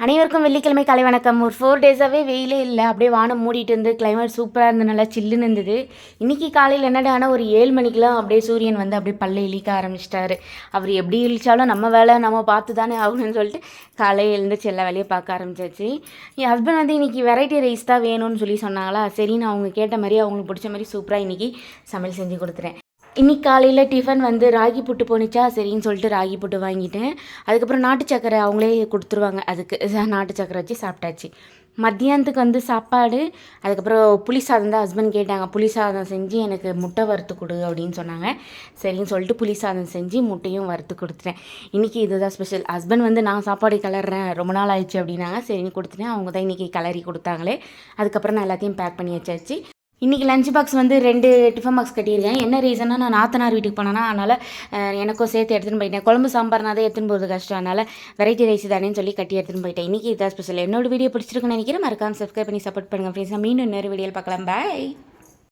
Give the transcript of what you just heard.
அனைவருக்கும் வெள்ளிக்கிழமை காலை வணக்கம். ஒரு 4 டேஸாகவே வெயிலே இல்லை, அப்படியே வானம் மூடிட்டு இருந்து கிளைமேட் சூப்பராக இருந்து நல்லா சில்லுன்னு இருந்தது. இன்றைக்கி காலையில் என்னடானா ஒரு 7 மணிக்கெலாம் அப்படியே சூரியன் வந்து அப்படியே பல்ல இழிக்க ஆரம்பிச்சிட்டாரு. அவர் எப்படி இழிச்சாலும் நம்ம வேலை நம்ம பார்த்து தானே ஆகணும்னு சொல்லிட்டு காலையில் எழுந்துச்சு எல்லா வேலையை பார்க்க ஆரம்பிச்சாச்சு. என் ஹஸ்பண்ட் வந்து இன்றைக்கி வெரைட்டி ரைஸ் தான் வேணும்னு சொல்லி சொன்னாங்களா, சரின்னு அவங்க கேட்ட மாதிரி அவங்களுக்கு பிடிச்ச மாதிரி சூப்பராக இன்றைக்கி சமையல் செஞ்சு கொடுத்துட்டேன். இன்றைக்கி காலையில் டிஃபன் வந்து ராகி புட்டு போணுச்சா, சரின்னு சொல்லிட்டு ராகி புட்டு வாங்கிட்டேன். அதுக்கப்புறம் நாட்டு சக்கரை அவங்களே கொடுத்துருவாங்க, அதுக்கு நாட்டு சக்கரை வச்சு சாப்பிட்டாச்சு. மத்தியானத்துக்கு வந்து சாப்பாடு, அதுக்கப்புறம் புளி சாதம் தான் ஹஸ்பண்ட் கேட்டாங்க. புளி சாதம் செஞ்சு எனக்கு முட்டை வறுத்து கொடு அப்படின்னு சொன்னாங்க. சரின்னு சொல்லிட்டு புளி சாதம் செஞ்சு முட்டையும் வறுத்து கொடுத்துட்டேன். இன்றைக்கி இதுதான் ஸ்பெஷல். ஹஸ்பண்ட் வந்து நான் சாப்பாடு கிளறேன் ரொம்ப நாள் ஆயிடுச்சு அப்படின்னாங்க. சரின்னு கொடுத்துட்டேன். அவங்க தான் இன்றைக்கி கிளறி கொடுத்தாங்களே. அதுக்கப்புறம் நான் எல்லாத்தையும் பேக் பண்ணி வச்சாச்சு. இன்றைக்கி லஞ்ச் பாக்ஸ் வந்து 2 டிஃபன் பாக்ஸ் கட்டியிருக்கேன். என்ன ரீசன்னா, நான் நாத்தனார் வீட்டுக்கு போனேன்னா, அதனால் எனக்கும் சேர்த்து எடுத்துகிட்டு போயிட்டேன். குழம்பு சாம்பார்னா தான் எடுத்துன்னு போகிறது கஷ்டம், அதனால் வெரைட்டி ரைஸ் தானேன்னு சொல்லி கட்டி எடுத்துகிட்டு போயிட்டேன். இன்றைக்கி இதான் ஸ்பெஷல். என்னோட வீடியோ பிடிச்சிருக்குன்னு நினைக்கிறேன். மறக்காம சப்ஸ்கிரைப் பண்ணி சப்போர்ட் பண்ணுங்கள் ஃப்ரெண்ட்ஸ். மீண்டும் இன்னொரு வீடியோவில் பார்க்கலாம். பாய்.